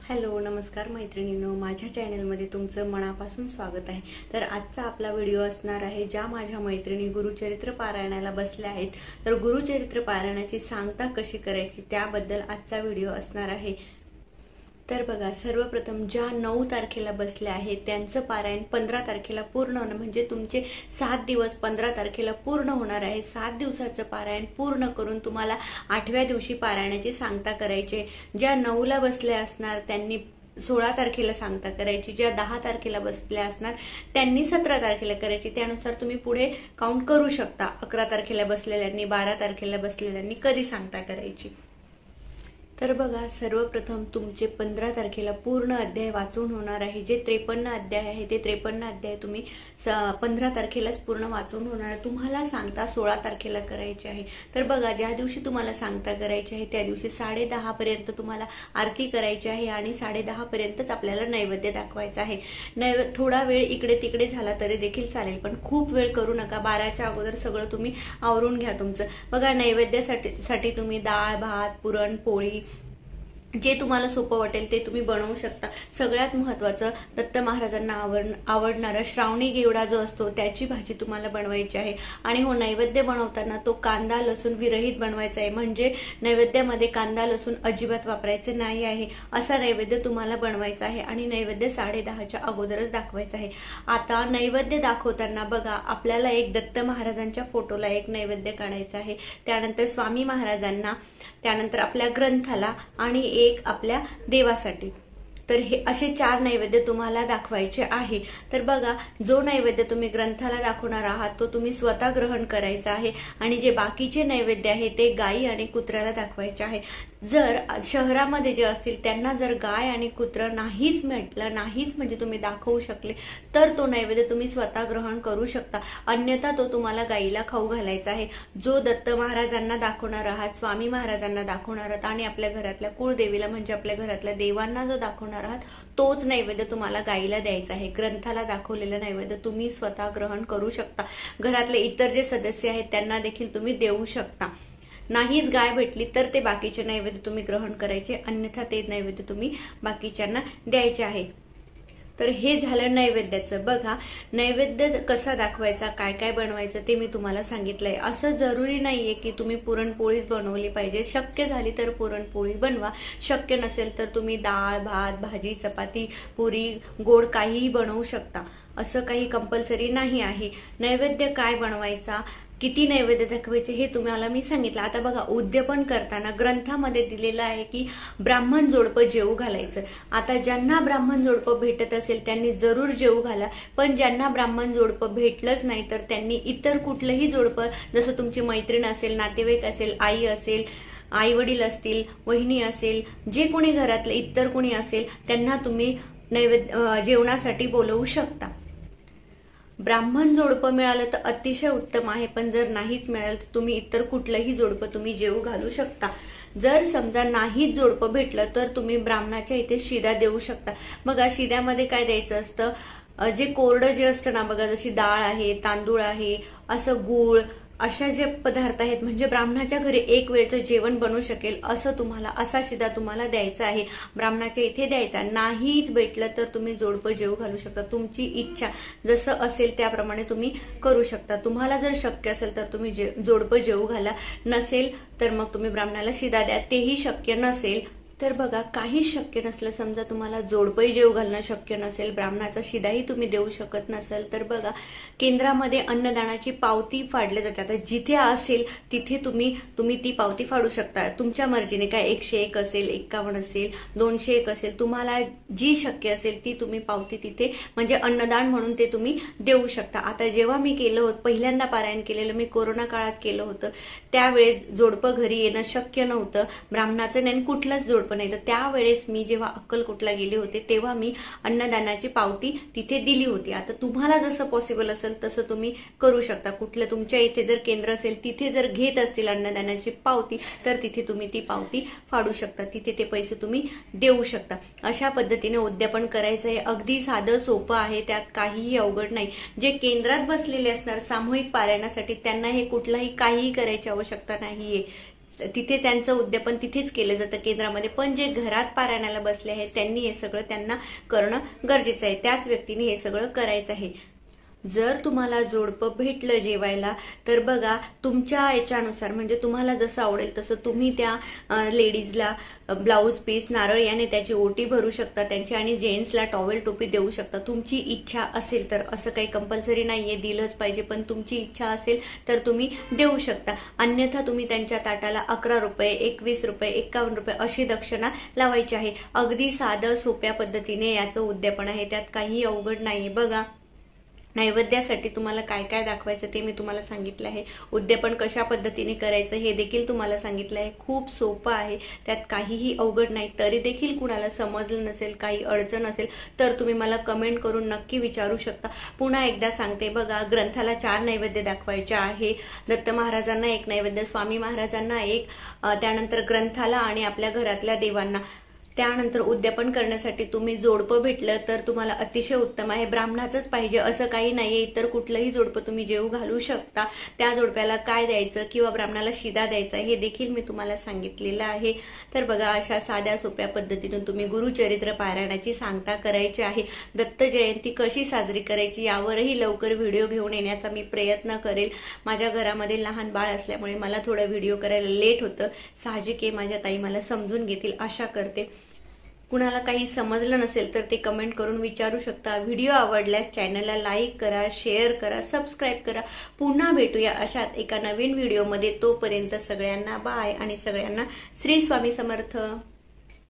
Hello नमस्कार मैत्रिणींनो, माझ्या चॅनलमध्ये तुमचं मनापासून स्वागत आहे। तर आजचा आपला व्हिडिओ असणार आहे ज्या माझ्या मैत्रिणी गुरुचरित्र पारायणाला बसल्या आहेत, तर गुरुचरित्र पारायणाची सांगता कशी करायची त्याबद्दल आजचा व्हिडिओ असणार आहे। तर बघा, सर्वप्रथम ज्या 9 तारखेला बसल्या आहेत त्यांचं पारायण 15 तारखेला पूर्ण होणं म्हणजे तुमचे 7 दिवस 15 तारखेला पूर्ण होणार आहे। 7 दिवसाचं पारायण पूर्ण करून तुम्हाला 8व्या दिवशी पारायणाची सांगता करायची। ज्या 9ला बसल्या असणार त्यांनी 16 तारखेला सांगता करायची, ज्या 10 तारखेला बसल्या असणार त्यांनी 17 तारखेला करायची। त्यानुसार तुम्ही पुढे काउंट करू शकता। 11 तारखेला बसलेल्यांनी, 12 तारखेला बसलेल्यांनी कधी सांगता करायची। तर बघा, सर्वप्रथम तुमचे 15 तारखेला पूर्ण अध्याय वाचून होणार आहे। जे 53 अध्याय आहे ते 53 अध्याय तुम्ही 15 तारखेलाच पूर्ण वाचून होणार। तुम्हाला सांगता 16 तारखेला करायची आहे। तर बघा, ज्या दिवशी तुम्हाला सांगता करायची आहे त्या दिवशी 10:30 पर्यंत तुम्हाला आरती करायची आहे आणि 10:30 पर्यंतच आपल्याला नैवेद्य दाखवायचा आहे। थोडा वेळ इकडे तिकडे झाला तरी देखील चालेल, पण खूप वेळ करू नका। 12च्या अगोदर सगळं तुम्ही आवरून घ्या तुमचं। बघा, नैवेद्यासाठी तुम्ही डाळ, भात, पुरण पोळी जे तुम्हाला सोपं वाटेल ते तुम्ही बनवू शकता। सगळ्यात महत्त्वाचं, दत्त महाराजांना आवडणारा श्रावणी घेवडा जो असतो त्याची भाजी तुम्हाला बनवायची आहे। आणि हो, नैवेद्य बनवताना तो कांदा लसूण विरहित बनवायचा आहे, म्हणजे नैवेद्यामध्ये कांदा लसूण अजिबात वापरायचे नाही आहे। असा नैवेद्य तुम्हाला बनवायचा आहे आणि नैवेद्य 10:30च्या अगोदरच दाखवायचा आहे। आता नैवेद्य दाखवताना बघा, आपल्याला एक दत्त महाराजांच्या फोटोला एक नैवेद्य काढायचा आहे, त्यानंतर स्वामी महाराजांना, त्यानंतर आपल्या ग्रंथाला आणि एक आपल्या देवासाठी। तर हे असे 4 नैवेद्य तुम्हाला दाखवायचे आहे। तर बघा, जो नैवेद्य तुम्ही ग्रंथाला दाखवणार आहात तो तुम्ही स्वतः ग्रहण करायचा आहे आणि जे बाकीचे नैवेद्य आहे ते गाई आणि कुत्र्याला दाखवायचे आहे। जर शहरामध्ये जे असतील त्यांना जर गाय आणि कुत्र नाहीच म्हटलं, नाहीच म्हणजे तुम्ही दाखवू शकले, तर तो नैवेद्य तुम्ही स्वतः ग्रहण करू शकता, अन्यथा तो तुम्हाला गाईला खाऊ घालायचा आहे। जो दत्त महाराजांना दाखवणार आहात, स्वामी महाराजांना दाखवणार आहात आणि आपल्या घरातल्या कुळदेवीला म्हणजे आपल्या घरातल्या देवांना जो दाखवणार आहात तोच नैवेद्य तुम्हाला गाईला द्यायचा आहे। ग्रंथाला दाखवलेलं नैवेद्य तुम्ही स्वतः ग्रहण करू शकता। घरातले इतर जे सदस्य आहेत त्यांना देखील तुम्ही देऊ शकता। नाहीच गाय भेटली तर ते बाकीचे नैवेद्य तुम्ही ग्रहण करायचे, अन्यथा ते नैवेद्य तुम्ही बाकीच्यांना द्यायचे आहे। तर हे झालं नैवेद्याचं। बघा, नैवेद्य कसा दाखवायचा, काय काय बनवायचं ते मी तुम्हाला सांगितलंय। असं जरुरी नाहीये की तुम्ही पुरणपोळीच बनवली पाहिजे। शक्य झाली तर पुरणपोळी बनवा, शक्य नसेल तर तुम्ही डाळ, भात, भाजी, चपाती, पुरी, गोड काहीही बनवू शकता। असं काही कंपल्सरी नाही आहे। नैवेद्य काय बनवायचा, किती नैवेद्य दाखवायचे हे तुम्हाला मी सांगितलं। आता बघा, उद्यापन करताना ग्रंथामध्ये दिलेलं आहे की ब्राह्मण जोडपं जेवू घालायचं। आता ज्यांना ब्राह्मण जोडपं भेटत असेल त्यांनी जरूर जेवू घाला, पण ज्यांना ब्राह्मण जोडपं भेटलंच नाही तर त्यांनी इतर कुठलंही जोडपं, जसं तुमची मैत्रीण असेल, नातेवाईक असेल, आई असेल, आई वडील असतील, वहिनी असेल, जे कोणी घरातले इतर कोणी असेल त्यांना तुम्ही नैवेद्य जेवणासाठी बोलवू शकता। ब्राह्मण जोडपं मिळालं तर अतिशय उत्तम आहे, पण जर नाहीच मिळालं तर तुम्ही इतर कुठलंही जोडपं तुम्ही जेवू घालू शकता। जर समजा नाहीच जोडपं भेटलं तर तुम्ही ब्राह्मणाच्या इथे शिदा देऊ शकता। बघा, शिद्यामध्ये काय द्यायचं असतं, जे कोरडं जे असतं ना, बघा, जशी डाळ आहे, तांदूळ आहे, असं गूळ, अशा जे पदार्थ आहेत म्हणजे ब्राह्मणाच्या घरी एक वेळचं जेवण बनू शकेल असं तुम्हाला, असा शिदा तुम्हाला द्यायचा आहे, ब्राह्मणाच्या इथे द्यायचा। नाहीच भेटलं तर तुम्ही जोडपं जेवू घालू शकता। तुमची इच्छा जसं असेल त्याप्रमाणे तुम्ही करू शकता। तुम्हाला जर शक्य असेल तर तुम्ही जोडपं जेवू घाला, नसेल तर मग तुम्ही ब्राह्मणाला शिदा द्या, तेही शक्य नसेल तर बघा, काही शक्य नसलं, समजा तुम्हाला जोडपंही जेवू घालणं शक्य नसेल, ब्राह्मणाचा शिदाही तुम्ही देऊ शकत नसेल, तर बघा, केंद्रामध्ये अन्नदानाची पावती फाडली जाते। आता जिथे असेल तिथे तुम्ही ती पावती फाडू शकता तुमच्या मर्जीने। काय 101 असेल, 51 असेल, 201 असेल, तुम्हाला जी शक्य असेल ती तुम्ही पावती तिथे म्हणजे अन्नदान म्हणून ते तुम्ही देऊ शकता। आता जेव्हा मी केलं होतं, पहिल्यांदा पारायण केलेलं मी कोरोना काळात केलं होतं, त्यावेळेस जोडपं घरी येणं शक्य नव्हतं, ब्राह्मणाचं नाही कुठलंच जोडपं नाही, तर त्यावेळेस मी जेव्हा अक्कलकोटला गेले होते तेव्हा मी अन्नदानाची पावती तिथे दिली होती। आता तुम्हाला जसं पॉसिबल असेल तसं तुम्ही करू शकता। कुठलं तुमच्या इथे जर केंद्र असेल, तिथे जर घेत असतील अन्नदानाची पावती, तर तिथे तुम्ही ती पावती फाडू शकता, तिथे ते पैसे तुम्ही देऊ शकता। अशा पद्धतीने उद्यापन करायचं आहे। अगदी साधं सोपं आहे, त्यात काहीही अवघड नाही। जे केंद्रात बसलेले असणार सामूहिक पारायणासाठी त्यांना हे कुठलाही काहीही करायची आवश्यकता नाहीये। तिथे त्यांचं उद्यापन तिथेच केलं जातं केंद्रामध्ये. पण जे घरात पारायणाला बसले आहेत त्यांनी हे सगळं त्यांना करणं गरजेचं आहे. त्याच व्यक्तीने हे सगळं करायचं आहे. जर तुम्हाला जोडपं भेटलं जेवायला तर बघा तुमच्या याच्यानुसार म्हणजे तुम्हाला जसं आवडेल तसं तुम्ही त्या लेडीजला ब्लाऊज पीस, नारळ याने त्याची ओटी भरू शकता त्यांची, आणि जेंट्सला टॉवेल टोपी देऊ शकता. तुमची इच्छा असेल तर, असं काही कंपल्सरी नाहीये दिलंच पाहिजे, पण तुमची इच्छा असेल तर तुम्ही देऊ शकता. अन्यथा तुम्ही त्यांच्या ताटाला 11 रुपये, 21 रुपये, 51 रुपये अशी दक्षिणा लावायची आहे. अगदी साधं सोप्या पद्धतीने याचं उद्यापन आहे, त्यात काही अवघड नाहीये. बघा नैवेद्यासाठी तुम्हाला काय काय दाखवायचं ते मी तुम्हाला सांगितलं आहे. उद्यापन कशा पद्धतीने करायचं हे देखील तुम्हाला सांगितलं आहे. खूप सोपं आहे, त्यात काहीही अवघड नाही. तरी देखील कुणाला समजलं नसेल, काही अडचण असेल तर तुम्ही मला कमेंट करून नक्की विचारू शकता. पुन्हा एकदा सांगते बघा, ग्रंथाला 4 नैवेद्य दाखवायचे आहे. दत्त महाराजांना 1 नैवेद्य, स्वामी महाराजांना 1, त्यानंतर ग्रंथाला आणि आपल्या घरातल्या देवांना. त्यानंतर उद्यापन करण्यासाठी तुम्ही जोडपं भेटलं तर तुम्हाला अतिशय उत्तम आहे. ब्राह्मणाचंच पाहिजे असं काही नाहीये, इतर कुठलंही जोडपं तुम्ही जेवू घालू शकता. त्या जोडप्याला काय द्यायचं किंवा ब्राह्मणाला शिदा द्यायचा हे देखील मी तुम्हाला सांगितलेलं आहे. तर बघा अशा साध्या सोप्या पद्धतीने तुम्ही गुरुचरित्र पारायणाची सांगता करायची आहे. दत्त जयंती कशी साजरी करायची यावरही लवकर व्हिडिओ घेऊन येण्याचा मी प्रयत्न करेल. माझ्या घरामध्ये लहान बाळ असल्यामुळे मला थोडा व्हिडिओ करायला लेट होतं. साहजिक आहे, माझ्या ताई मला समजून घेतील आशा करते. कुणाला काही समजलं नसेल तर ते कमेंट करून विचारू शकता. व्हिडिओ आवडल्यास चॅनलला लाईक करा, शेअर करा, सबस्क्राईब करा. पुन्हा भेटूया अशाच एका नवीन व्हिडिओमध्ये. तोपर्यंत सगळ्यांना बाय आणि सगळ्यांना श्री स्वामी समर्थ.